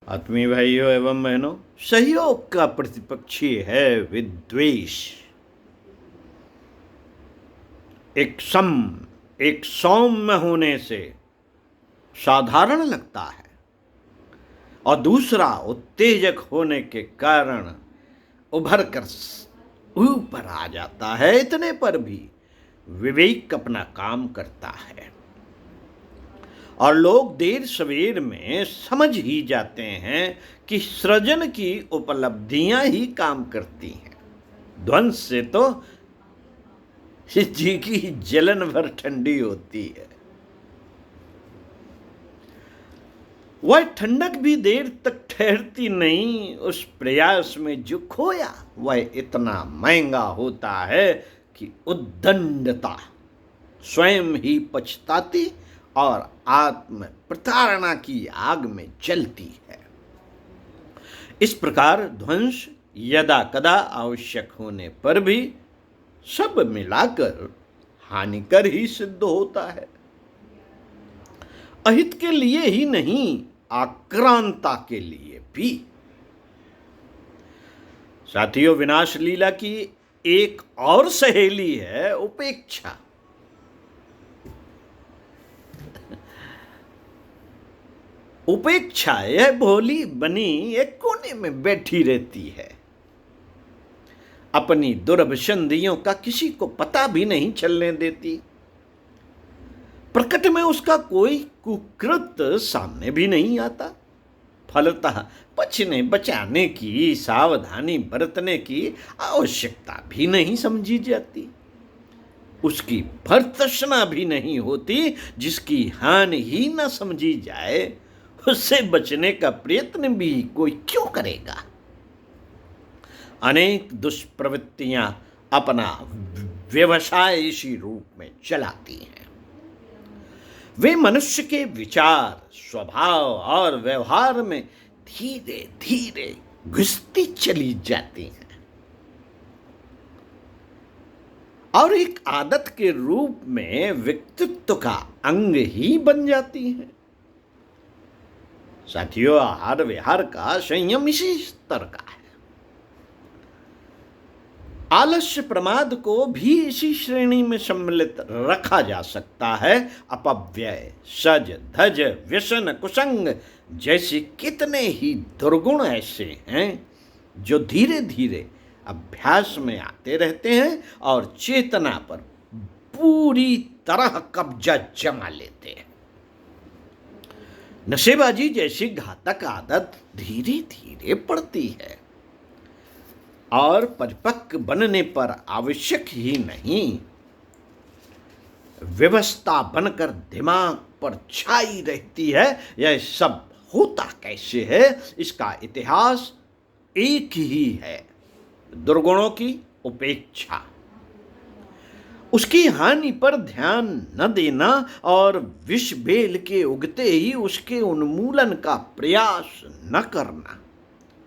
आत्मीय भाइयों एवं बहनों, सहयोग का प्रतिपक्षी है विद्वेष। एक सौम्य होने से साधारण लगता है और दूसरा उत्तेजक होने के कारण उभर कर ऊपर आ जाता है। इतने पर भी विवेक अपना काम करता है और लोग देर सवेर में समझ ही जाते हैं कि सृजन की उपलब्धियां ही काम करती हैं। ध्वंस से तो जी की जलन भर ठंडी होती है। वह ठंडक भी देर तक ठहरती नहीं। उस प्रयास में जो खोया वह इतना महंगा होता है कि उद्दंडता स्वयं ही पछताती और आत्म प्रताड़ना की आग में जलती है। इस प्रकार ध्वंस यदा कदा आवश्यक होने पर भी सब मिलाकर हानिकर ही सिद्ध होता है। अहित के लिए ही नहीं, आक्रांता के लिए भी। साथियों, विनाश लीला की एक और सहेली है उपेक्षा। उपेक्षा यह भोली बनी एक कोने में बैठी रहती है। अपनी दुर्भिसंधियों का किसी को पता भी नहीं चलने देती। प्रकट में उसका कोई कुकृत सामने भी नहीं आता। फलतः बचने बचाने की, सावधानी बरतने की आवश्यकता भी नहीं समझी जाती। उसकी भर्त्सना भी नहीं होती। जिसकी हानि ही न समझी जाए उससे बचने का प्रयत्न भी कोई क्यों करेगा। अनेक दुष्प्रवृत्तियां अपना व्यवसाय इसी रूप में चलाती हैं। वे मनुष्य के विचार, स्वभाव और व्यवहार में धीरे धीरे घुसती चली जाती हैं और एक आदत के रूप में व्यक्तित्व का अंग ही बन जाती हैं। साथियों, आहार विहार का संयम इसी स्तर का है। आलस्य प्रमाद को भी इसी श्रेणी में सम्मिलित रखा जा सकता है। अपव्यय, सज धज, व्यसन, कुसंग जैसे कितने ही दुर्गुण ऐसे हैं जो धीरे धीरे अभ्यास में आते रहते हैं और चेतना पर पूरी तरह कब्जा जमा लेते हैं। नशेबाजी जैसी घातक आदत धीरे धीरे पड़ती है और परिपक्व बनने पर आवश्यक ही नहीं, व्यवस्था बनकर दिमाग पर छाई रहती है। यह सब होता कैसे है? इसका इतिहास एक ही है, दुर्गुणों की उपेक्षा, उसकी हानि पर ध्यान न देना और विष बेल के उगते ही उसके उन्मूलन का प्रयास न करना।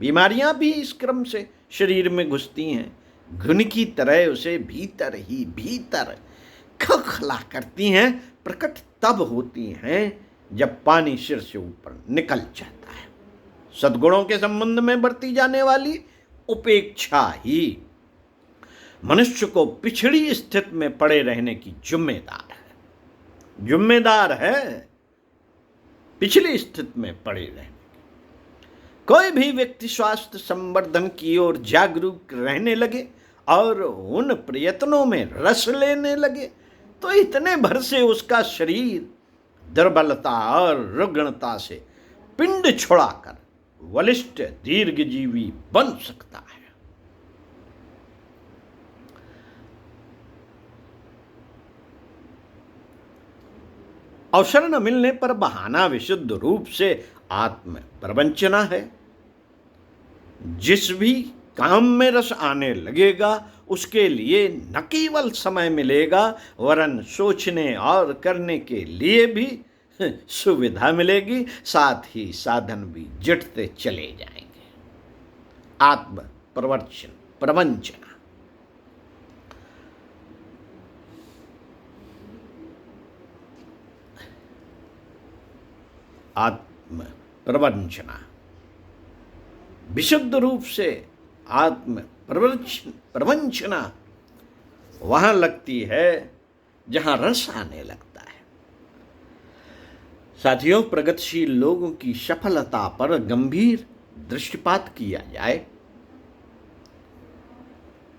बीमारियां भी इस क्रम से शरीर में घुसती हैं, घुन की तरह उसे भीतर ही भीतर खखला करती हैं। प्रकट तब होती हैं जब पानी सिर से ऊपर निकल जाता है। सद्गुणों के संबंध में बरती जाने वाली उपेक्षा ही मनुष्य को पिछड़ी स्थिति में पड़े रहने की जिम्मेदार है पिछली स्थिति में पड़े रहने। कोई भी व्यक्ति स्वास्थ्य संवर्धन की ओर जागरूक रहने लगे और उन प्रयत्नों में रस लेने लगे तो इतने भर से उसका शरीर दुर्बलता और रुग्णता से पिंड छुड़ाकर बलिष्ठ दीर्घजीवी बन सकता है। अवसर न मिलने पर बहाना विशुद्ध रूप से आत्म प्रवंचना है। जिस भी काम में रस आने लगेगा उसके लिए न केवल समय मिलेगा वरन सोचने और करने के लिए भी सुविधा मिलेगी। साथ ही साधन भी जुटते चले जाएंगे। आत्म प्रवंचना। आत्म प्रवंचना विशुद्ध रूप से आत्म प्रवंचना वहां लगती है जहां रस आने लगता है। साथियों, प्रगतिशील लोगों की सफलता पर गंभीर दृष्टिपात किया जाए,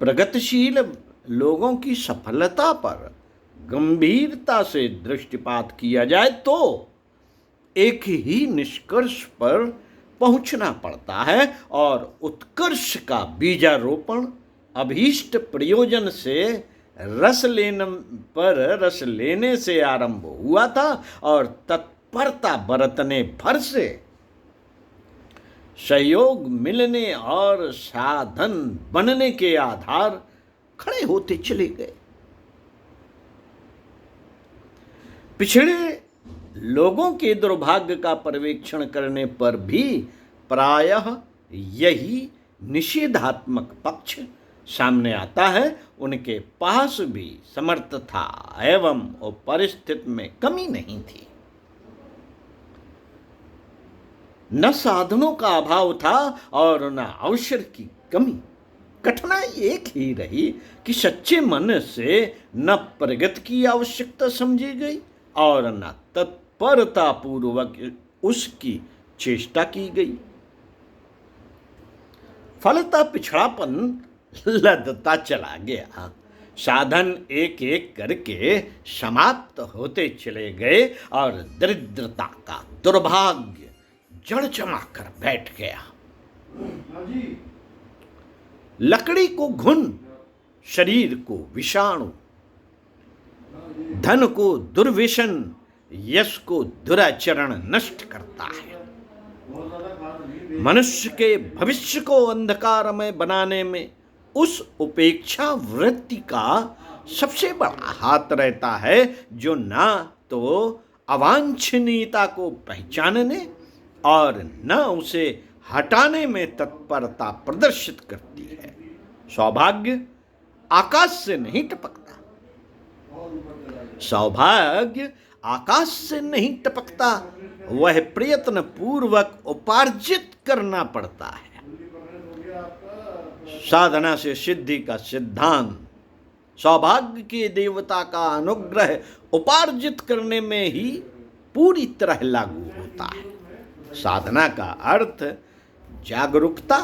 प्रगतिशील लोगों की सफलता पर गंभीरता से दृष्टिपात किया जाए तो एक ही निष्कर्ष पर पहुंचना पड़ता है, और उत्कर्ष का बीजारोपण अभीष्ट प्रयोजन से रस लेने से आरंभ हुआ था, और तत्परता बरतने भर से सहयोग मिलने और साधन बनने के आधार खड़े होते चले गए। पिछड़े लोगों के दुर्भाग्य का पर्यवेक्षण करने पर भी प्रायः यही निषेधात्मक पक्ष सामने आता है। उनके पास भी समर्थता एवं परिस्थिति में कमी नहीं थी। न साधनों का अभाव था और न अवसर की कमी। कठिनाई एक ही रही कि सच्चे मन से न प्रगति की आवश्यकता समझी गई और न तत्परता पूर्वक उसकी चेष्टा की गई। फलतः पिछड़ापन लदता चला गया। साधन एक एक करके समाप्त होते चले गए और दरिद्रता का दुर्भाग्य जड़ जमा कर बैठ गया। लकड़ी को घुन, शरीर को विषाणु, धन को दुर्व्यसन, यश को दुराचरण नष्ट करता है। मनुष्य के भविष्य को अंधकारमय बनाने में उस उपेक्षा वृत्ति का सबसे बड़ा हाथ रहता है, जो ना तो अवांछनीयता को पहचानने और न उसे हटाने में तत्परता प्रदर्शित करती है। सौभाग्य आकाश से नहीं टपकता, सौभाग्य आकाश से नहीं टपकता, वह प्रयत्न पूर्वक उपार्जित करना पड़ता है। साधना से सिद्धि का सिद्धांत सौभाग्य के देवता का अनुग्रह उपार्जित करने में ही पूरी तरह लागू होता है। साधना का अर्थ जागरूकता,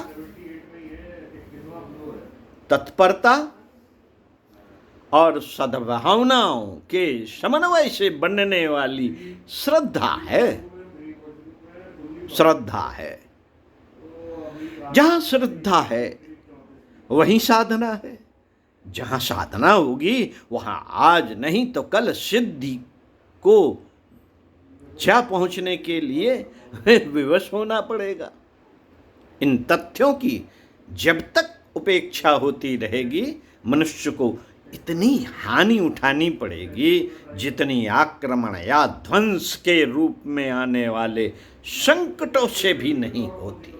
तत्परता और सद्भावनाओं के समन्वय से बनने वाली श्रद्धा है। श्रद्धा है, जहां श्रद्धा है वहीं साधना है। जहां साधना होगी वहां आज नहीं तो कल सिद्धि को जा पहुंचने के लिए विवश होना पड़ेगा। इन तथ्यों की जब तक उपेक्षा होती रहेगी, मनुष्य को इतनी हानि उठानी पड़ेगी जितनी आक्रमण या ध्वंस के रूप में आने वाले संकटों से भी नहीं होती।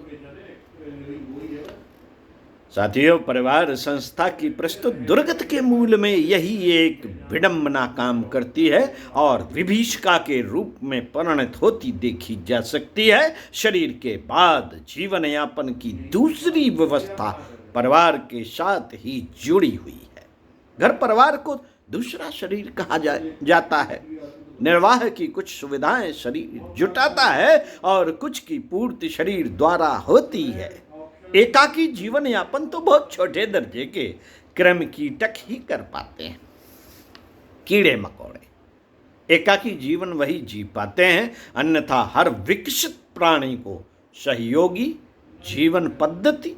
साथियों, परिवार संस्था की प्रस्तुत दुर्गति के मूल में यही एक विडंबना काम करती है और विभीषिका के रूप में परिणत होती देखी जा सकती है। शरीर के बाद जीवन यापन की दूसरी व्यवस्था परिवार के साथ ही जुड़ी हुई है। घर परिवार को दूसरा शरीर कहा जाता है। निर्वाह की कुछ सुविधाएं शरीर जुटाता है और कुछ की पूर्ति शरीर द्वारा होती है। एकाकी जीवन यापन तो बहुत छोटे दर्जे के क्रम कीटक ही कर पाते हैं, कीड़े मकोड़े। एकाकी जीवन वही जी पाते हैं, अन्यथा हर विकसित प्राणी को सहयोगी जीवन पद्धति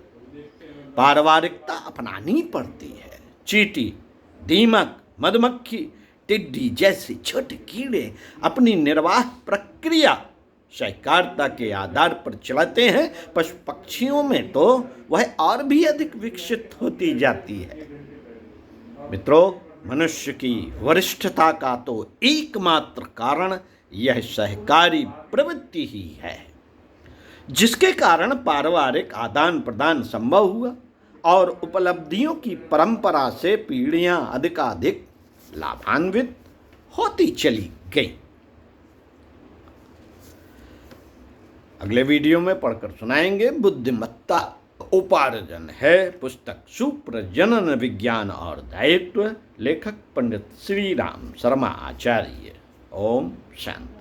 पारिवारिकता अपनानी पड़ती है। चींटी, दीमक, मधुमक्खी, टिड्डी जैसे छोटे कीड़े अपनी निर्वाह प्रक्रिया सहकारिता के आधार पर चलाते हैं। पशु पक्षियों में तो वह और भी अधिक विकसित होती जाती है। मित्रों, मनुष्य की वरिष्ठता का तो एकमात्र कारण यह सहकारी प्रवृत्ति ही है, जिसके कारण पारिवारिक आदान प्रदान संभव हुआ और उपलब्धियों की परंपरा से पीढ़ियां अधिकाधिक लाभान्वित होती चली गई। अगले वीडियो में पढ़कर सुनाएंगे। बुद्धिमत्ता उपार्जन है पुस्तक सुप्रजनन विज्ञान और दायित्व, लेखक पंडित श्री राम शर्मा आचार्य। ओम शांति।